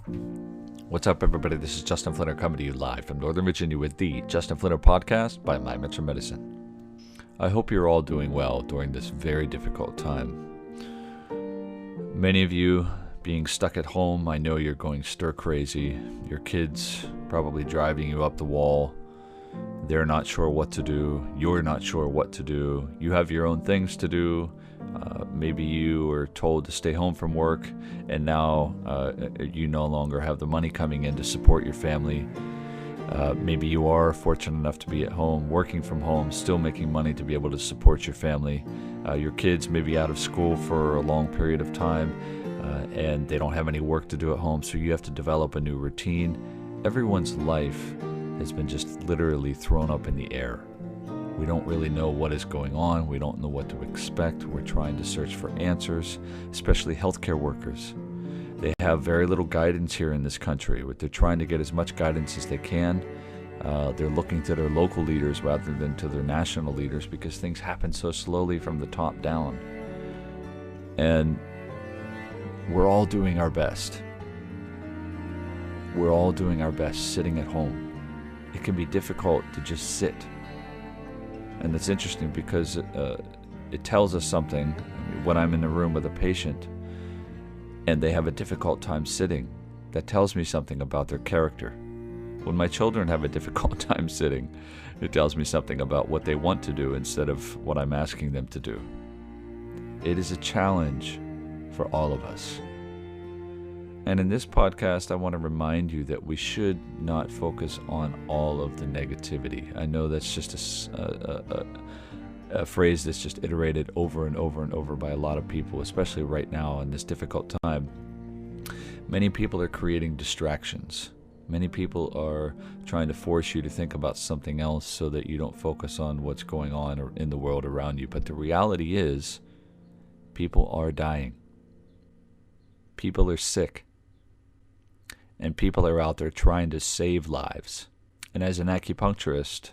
What's up, everybody? This is Justin Flinner coming to you live from Northern Virginia with the Justin Flinner podcast by My Mental Medicine. I hope you're all doing well during this very difficult time. Many of you being stuck at home, I know you're going stir crazy. Your kids probably driving you up the wall. They're not sure what to do. You're not sure what to do. You have your own things to do. Maybe you were told to stay home from work, and now you no longer have the money coming in to support your family. Maybe you are fortunate enough to be at home, working from home, still making money to be able to support your family. Your kids may be out of school for a long period of time, and they don't have any work to do at home, so you have to develop a new routine. Everyone's life has been just literally thrown up in the air. We don't really know what is going on. We don't know what to expect. We're trying to search for answers, especially healthcare workers. They have very little guidance here in this country. They're trying to get as much guidance as they can. They're looking to their local leaders rather than to their national leaders because things happen so slowly from the top down. And we're all doing our best. We're all doing our best sitting at home. It can be difficult to just sit. And it's interesting because it tells us something. When I'm in a room with a patient and they have a difficult time sitting, that tells me something about their character. When my children have a difficult time sitting, it tells me something about what they want to do instead of what I'm asking them to do. It is a challenge for all of us. And in this podcast, I want to remind you that we should not focus on all of the negativity. I know that's just a phrase that's just iterated over and over and over by a lot of people, especially right now in this difficult time. Many people are creating distractions. Many people are trying to force you to think about something else so that you don't focus on what's going on in the world around you. But the reality is, people are dying. People are sick. And people are out there trying to save lives. And as an acupuncturist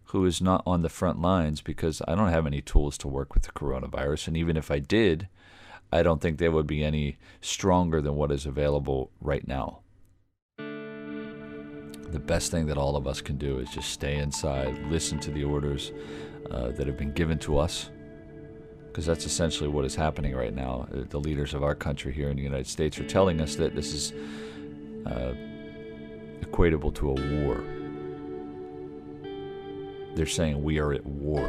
who is not on the front lines, because I don't have any tools to work with the coronavirus, and even if I did, I don't think they would be any stronger than what is available right now. The best thing that all of us can do is just stay inside, listen to the orders that have been given to us, because that's essentially what is happening right now. The leaders of our country here in the United States are telling us that this is equatable to a war. They're saying we are at war.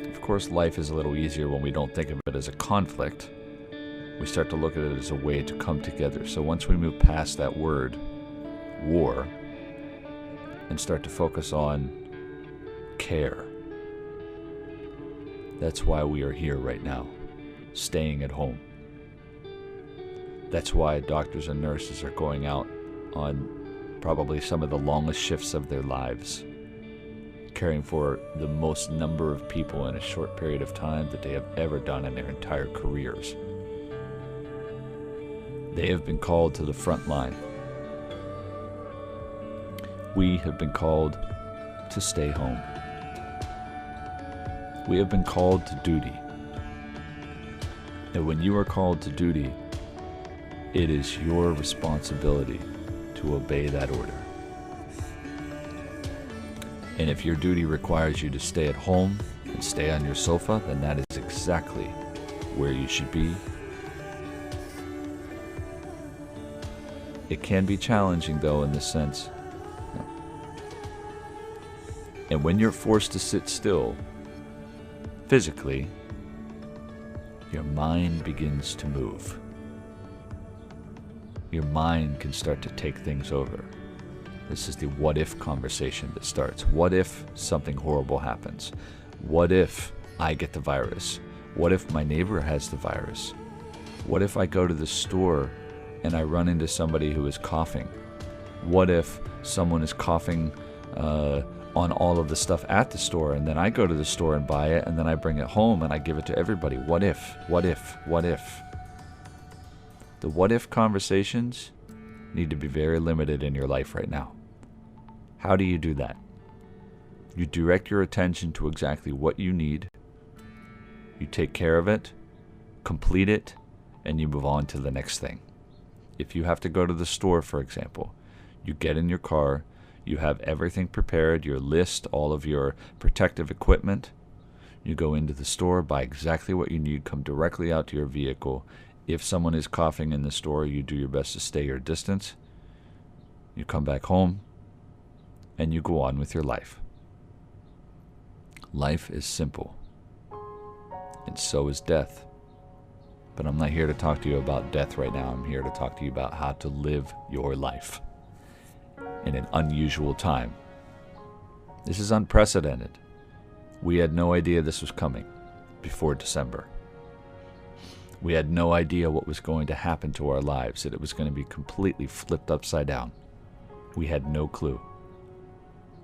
Of course, life is a little easier when we don't think of it as a conflict. We start to look at it as a way to come together. So once we move past that word, war, and start to focus on care, that's why we are here right now, staying at home. That's why doctors and nurses are going out on probably some of the longest shifts of their lives, caring for the most number of people in a short period of time that they have ever done in their entire careers. They have been called to the front line. We have been called to stay home. We have been called to duty. And when you are called to duty, it is your responsibility to obey that order. And if your duty requires you to stay at home and stay on your sofa, then that is exactly where you should be. It can be challenging, though, in this sense. And when you're forced to sit still, physically, your mind begins to move. Your mind can start to take things over. This is the what if conversation that starts. What if something horrible happens? What if I get the virus? What if my neighbor has the virus? What if I go to the store and I run into somebody who is coughing? What if someone is coughing on all of the stuff at the store, and then I go to the store and buy it, and then I bring it home and I give it to everybody? What if? What if? What if? The what if conversations need to be very limited in your life right now. How do you do that? You direct your attention to exactly what you need. You take care of it, complete it, and you move on to the next thing. If you have to go to the store, for example, you get in your car, you have everything prepared, your list, all of your protective equipment. You go into the store, buy exactly what you need, come directly out to your vehicle. If someone is coughing in the store, you do your best to stay your distance. You come back home, and you go on with your life. Life is simple, and so is death. But I'm not here to talk to you about death right now. I'm here to talk to you about how to live your life in an unusual time. This is unprecedented. We had no idea this was coming before December. We had no idea what was going to happen to our lives, that it was going to be completely flipped upside down. We had no clue.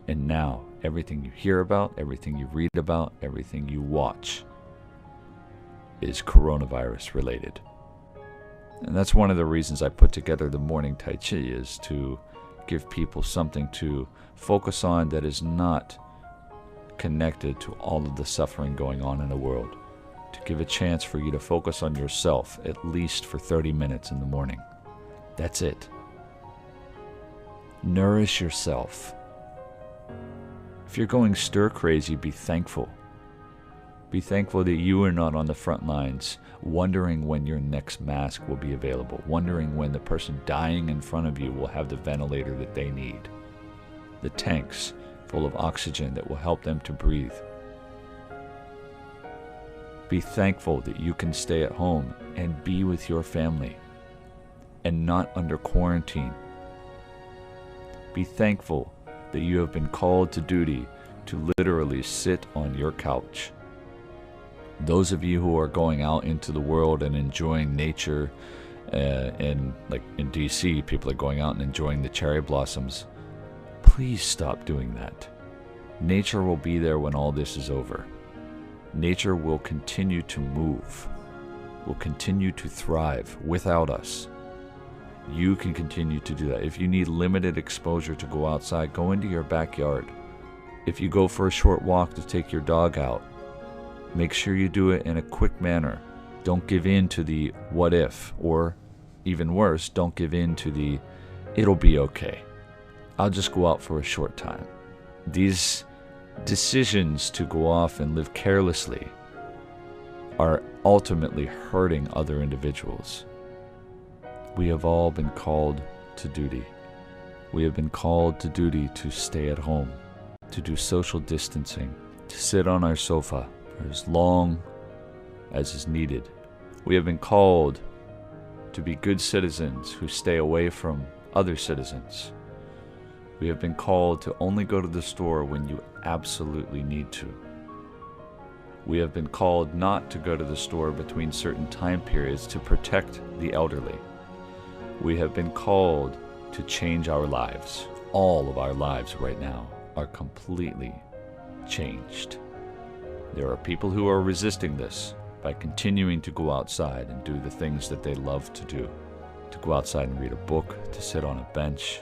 And now, everything you hear about, everything you read about, everything you watch is coronavirus related. And that's one of the reasons I put together the morning Tai Chi, is to give people something to focus on that is not connected to all of the suffering going on in the world. To give a chance for you to focus on yourself, at least for 30 minutes in the morning. That's it. Nourish yourself. If you're going stir crazy, be thankful. Be thankful that you are not on the front lines, wondering when your next mask will be available, wondering when the person dying in front of you will have the ventilator that they need, the tanks full of oxygen that will help them to breathe. Be thankful that you can stay at home and be with your family and not under quarantine. Be thankful that you have been called to duty to literally sit on your couch. Those of you who are going out into the world and enjoying nature, and like in DC, people are going out and enjoying the cherry blossoms. Please stop doing that. Nature will be there when all this is over. Nature will continue to move, will continue to thrive without us. You can continue to do that. If you need limited exposure to go outside, go into your backyard. If you go for a short walk to take your dog out, make sure you do it in a quick manner. Don't give in to the what if, or even worse, don't give in to the it'll be okay. I'll just go out for a short time. These decisions to go off and live carelessly are ultimately hurting other individuals. We have all been called to duty. We have been called to duty to stay at home, to do social distancing, to sit on our sofa for as long as is needed. We have been called to be good citizens who stay away from other citizens. We have been called to only go to the store when you absolutely need to. We have been called not to go to the store between certain time periods to protect the elderly. We have been called to change our lives. All of our lives right now are completely changed. There are people who are resisting this by continuing to go outside and do the things that they love to do. To go outside and read a book, to sit on a bench,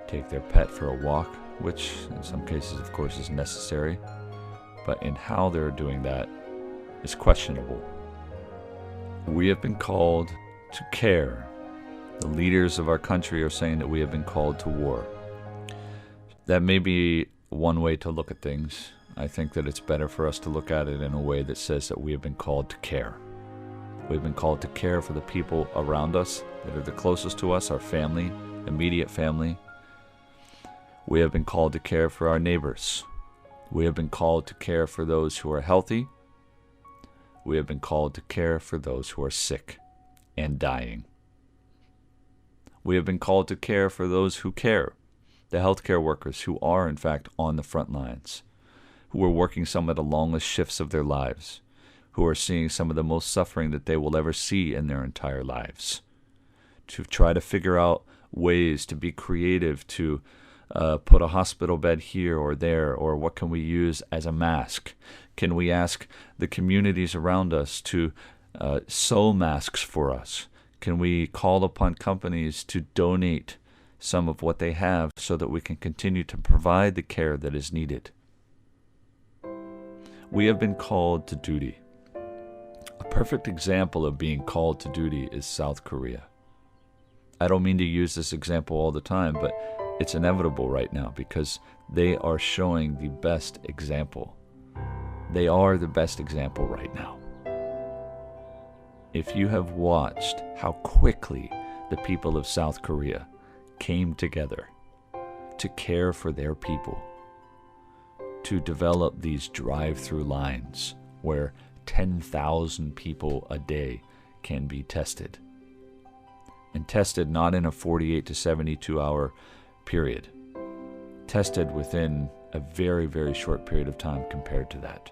take their pet for a walk, which in some cases, of course, is necessary. But in how they're doing that is questionable. We have been called to care. The leaders of our country are saying that we have been called to war. That may be one way to look at things. I think that it's better for us to look at it in a way that says that we have been called to care. We've been called to care for the people around us that are the closest to us, our family, immediate family. We have been called to care for our neighbors. We have been called to care for those who are healthy. We have been called to care for those who are sick and dying. We have been called to care for those who care, the healthcare workers who are, in fact, on the front lines, who are working some of the longest shifts of their lives, who are seeing some of the most suffering that they will ever see in their entire lives, to try to figure out ways to be creative, to put a hospital bed here or there, or what can we use as a mask? Can we ask the communities around us to sew masks for us? Can we call upon companies to donate some of what they have so that we can continue to provide the care that is needed? We have been called to duty. A perfect example of being called to duty is South Korea. I don't mean to use this example all the time, but it's inevitable right now because they are showing the best example. They are the best example right now. If you have watched how quickly the people of South Korea came together to care for their people, to develop these drive-through lines where 10,000 people a day can be tested. And tested not in a 48 to 72 hour period. Tested within a very, very short period of time compared to that.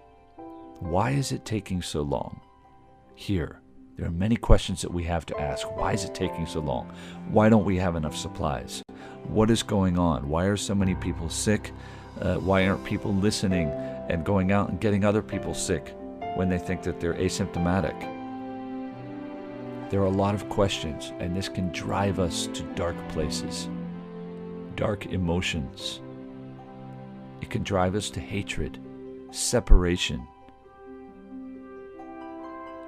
Why is it taking so long? Here, there are many questions that we have to ask. Why is it taking so long? Why don't we have enough supplies? What is going on? Why are so many people sick? Why aren't people listening and going out and getting other people sick when they think that they're asymptomatic? There are a lot of questions, and this can drive us to dark places, dark emotions. It can drive us to hatred, separation.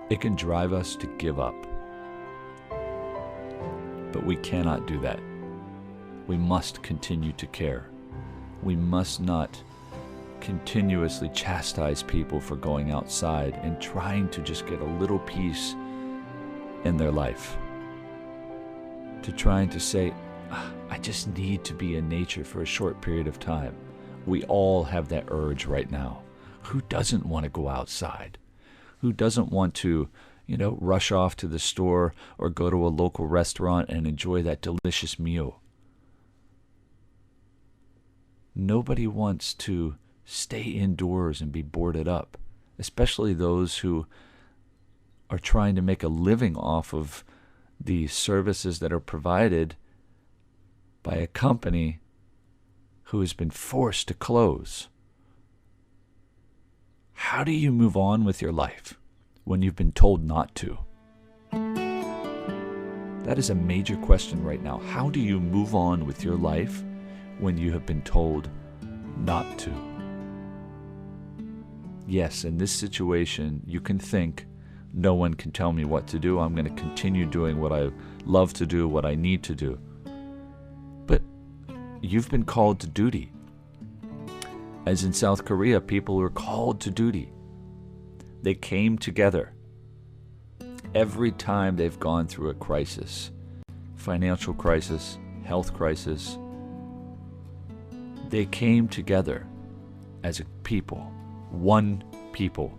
It can drive us to give up. But we cannot do that. We must continue to care. We must not continuously chastise people for going outside and trying to just get a little peace in their life. To trying to say, I just need to be in nature for a short period of time. We all have that urge right now. Who doesn't want to go outside? Who doesn't want to, rush off to the store or go to a local restaurant and enjoy that delicious meal? Nobody wants to stay indoors and be boarded up, especially those who are trying to make a living off of the services that are provided by a company who has been forced to close. How do you move on with your life when you've been told not to? That is a major question right now. How do you move on with your life when you have been told not to? Yes, in this situation, you can think, no one can tell me what to do. I'm going to continue doing what I love to do, what I need to do. But you've been called to duty. As in South Korea, people were called to duty. They came together. Every time they've gone through a crisis, financial crisis, health crisis, they came together as a people, one people.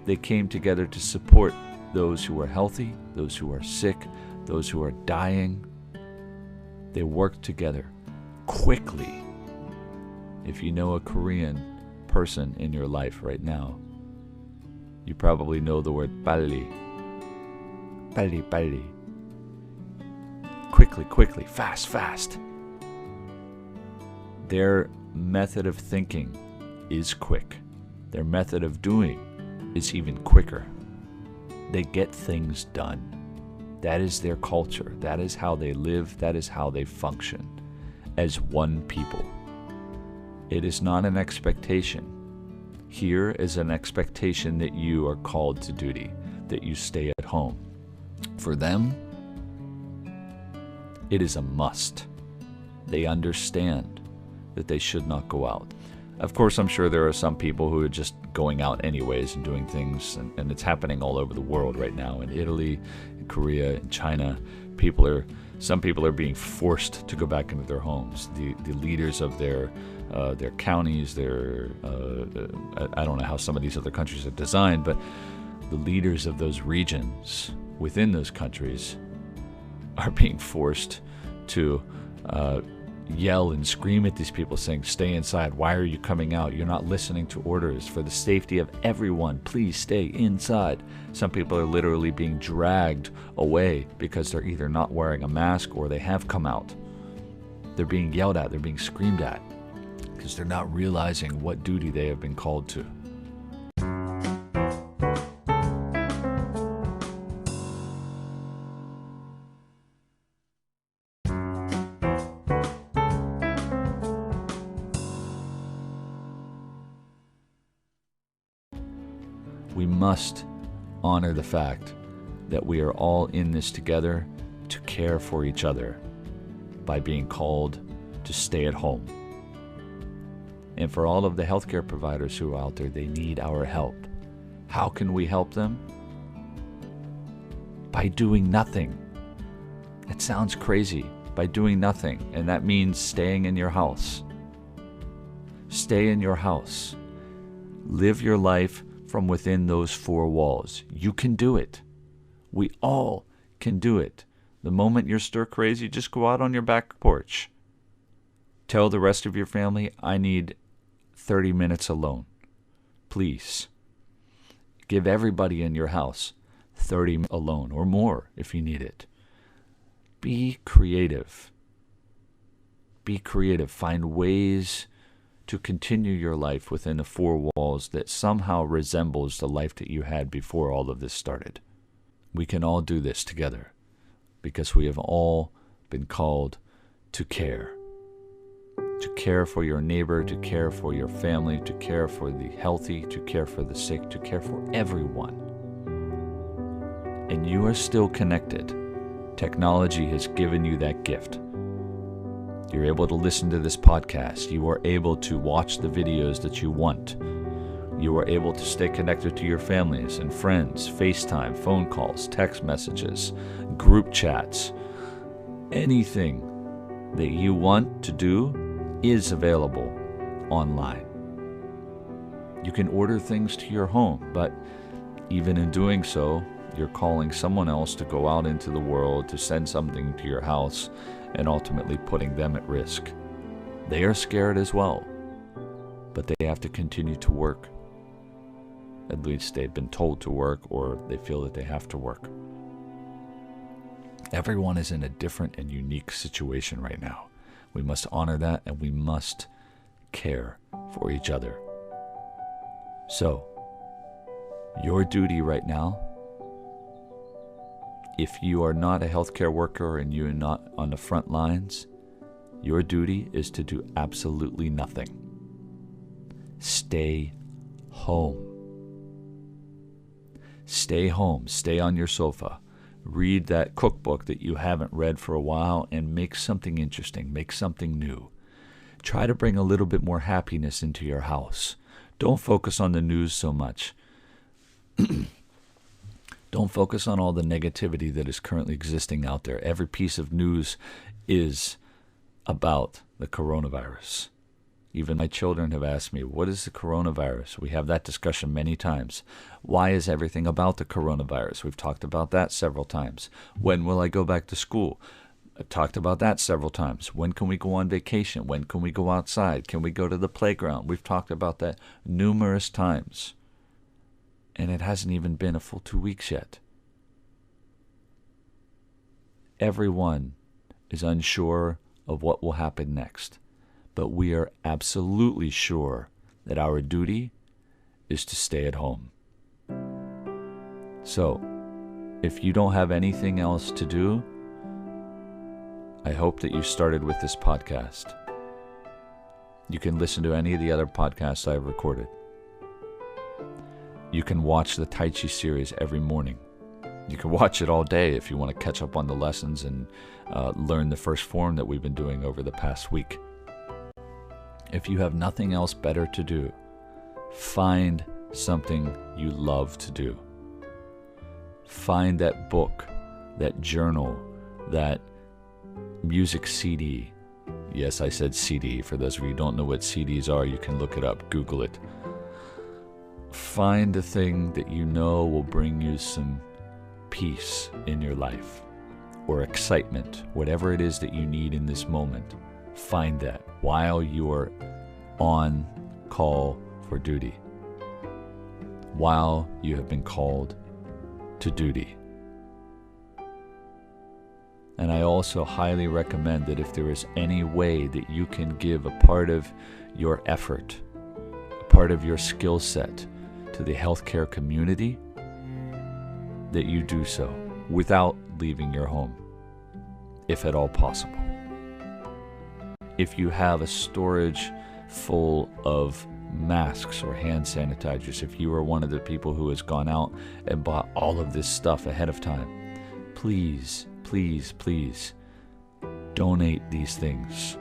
They came together to support those who are healthy, those who are sick, those who are dying. They worked together quickly. If you know a Korean person in your life right now, you probably know the word 빨리. 빨리, 빨리. Quickly, quickly, fast, fast. Their method of thinking is quick. Their method of doing is even quicker. They get things done. That is their culture. That is how they live. That is how they function as one people. It is not an expectation. Here is an expectation that you are called to duty, that you stay at home. For them, it is a must. They understand that they should not go out. Of course, I'm sure there are some people who are just going out anyways and doing things, and it's happening all over the world right now. In Italy, in Korea, in China, some people are being forced to go back into their homes. The leaders of their counties, I don't know how some of these other countries are designed, but the leaders of those regions within those countries are being forced to yell and scream at these people saying, stay inside. Why are you coming out? You're not listening to orders. For the safety of everyone, please stay inside. Some people are literally being dragged away because they're either not wearing a mask or they have come out. They're being yelled at. They're being screamed at because they're not realizing what duty they have been called to. We must honor the fact that we are all in this together to care for each other by being called to stay at home. And for all of the healthcare providers who are out there, they need our help. How can we help them? By doing nothing. It sounds crazy. By doing nothing. And that means staying in your house. Stay in your house. Live your life from within those four walls. You can do it. We all can do it. The moment you're stir crazy, just go out on your back porch. Tell the rest of your family, I need 30 minutes alone. Please. Give everybody in your house 30 minutes alone or more if you need it. Be creative. Be creative. Find ways to continue your life within the four walls that somehow resembles the life that you had before all of this started. We can all do this together because we have all been called to care. To care for your neighbor, to care for your family, to care for the healthy, to care for the sick, to care for everyone. And you are still connected. Technology has given you that gift. You're able to listen to this podcast. You are able to watch the videos that you want. You are able to stay connected to your families and friends, FaceTime, phone calls, text messages, group chats. Anything that you want to do is available online. You can order things to your home, but even in doing so, you're calling someone else to go out into the world to send something to your house and ultimately putting them at risk. They are scared as well, but they have to continue to work. At least they've been told to work, or they feel that they have to work. Everyone is in a different and unique situation right now. We must honor that, and we must care for each other. So, your duty right now, if you are not a healthcare worker and you're not on the front lines, your duty is to do absolutely nothing. Stay home. Stay home. Stay on your sofa. Read that cookbook that you haven't read for a while and make something interesting. Make something new. Try to bring a little bit more happiness into your house. Don't focus on the news so much. Don't focus on all the negativity that is currently existing out there. Every piece of news is about the coronavirus. Even my children have asked me, what is the coronavirus? We have that discussion many times. Why is everything about the coronavirus? We've talked about that several times. When will I go back to school? I've talked about that several times. When can we go on vacation? When can we go outside? Can we go to the playground? We've talked about that numerous times. And it hasn't even been a full 2 weeks yet. Everyone is unsure of what will happen next. But we are absolutely sure that our duty is to stay at home. So, if you don't have anything else to do, I hope that you started with this podcast. You can listen to any of the other podcasts I've recorded. You can watch the Tai Chi series every morning. You can watch it all day if you want to catch up on the lessons and learn the first form that we've been doing over the past week. If you have nothing else better to do, find something you love to do. Find that book, that journal, that music CD. Yes, I said CD. For those of you who don't know what CDs are, you can look it up, Google it. Find a thing that you know will bring you some peace in your life or excitement, whatever it is that you need in this moment. Find that while you're on call for duty, while you have been called to duty. And I also highly recommend that if there is any way that you can give a part of your effort, a part of your skill set to the healthcare community, that you do so without leaving your home, if at all possible. If you have a storage full of masks or hand sanitizers, if you are one of the people who has gone out and bought all of this stuff ahead of time, please, please, please donate these things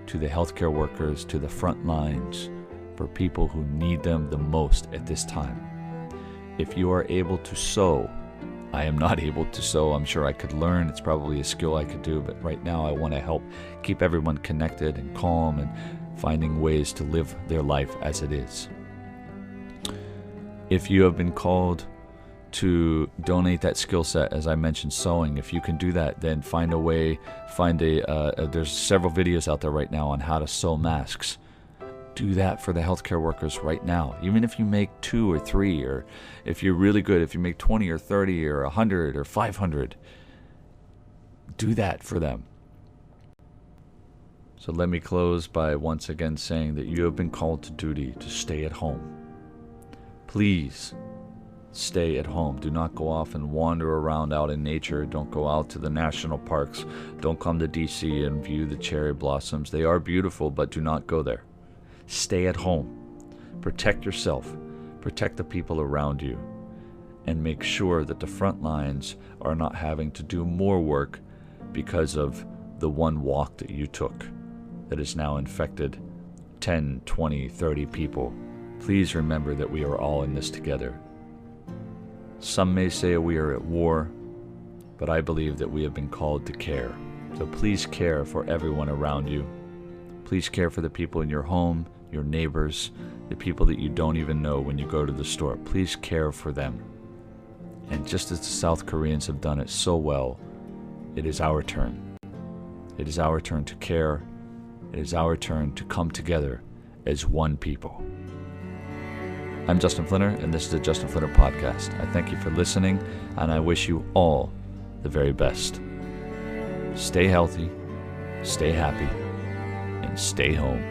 to the healthcare workers, to the front lines, for people who need them the most at this time. If you are able to sew, I am not able to sew. I'm sure I could learn. It's probably a skill I could do, but right now I want to help keep everyone connected and calm and finding ways to live their life as it is. If you have been called to donate that skill set, as I mentioned, sewing, if you can do that, then find a way, there's several videos out there right now on how to sew masks. Do that for the healthcare workers right now. Even if you make 2 or 3, or if you're really good, if you make 20 or 30 or 100 or 500, do that for them. So let me close by once again saying that you have been called to duty to stay at home. Please stay at home. Do not go off and wander around out in nature. Don't go out to the national parks. Don't come to DC and view the cherry blossoms. They are beautiful, but do not go there. Stay at home. Protect yourself. Protect the people around you. And make sure that the front lines are not having to do more work because of the one walk that you took that has now infected 10, 20, 30 people. Please remember that we are all in this together. Some may say we are at war, but I believe that we have been called to care. So please care for everyone around you. Please care for the people in your home, your neighbors, the people that you don't even know when you go to the store. Please care for them. And just as the South Koreans have done it so well, it is our turn. It is our turn to care. It is our turn to come together as one people. I'm Justin Flinner, and this is the Justin Flinner Podcast. I thank you for listening, and I wish you all the very best. Stay healthy, stay happy, and stay home.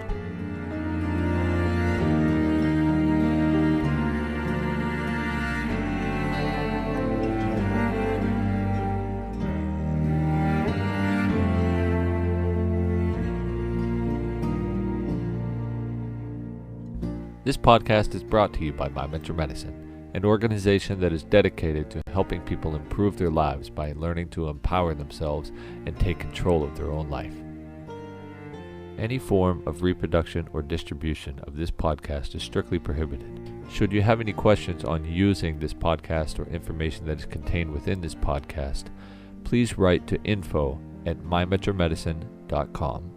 This podcast is brought to you by My Mentor Medicine, an organization that is dedicated to helping people improve their lives by learning to empower themselves and take control of their own life. Any form of reproduction or distribution of this podcast is strictly prohibited. Should you have any questions on using this podcast or information that is contained within this podcast, please write to info@mymetromedicine.com.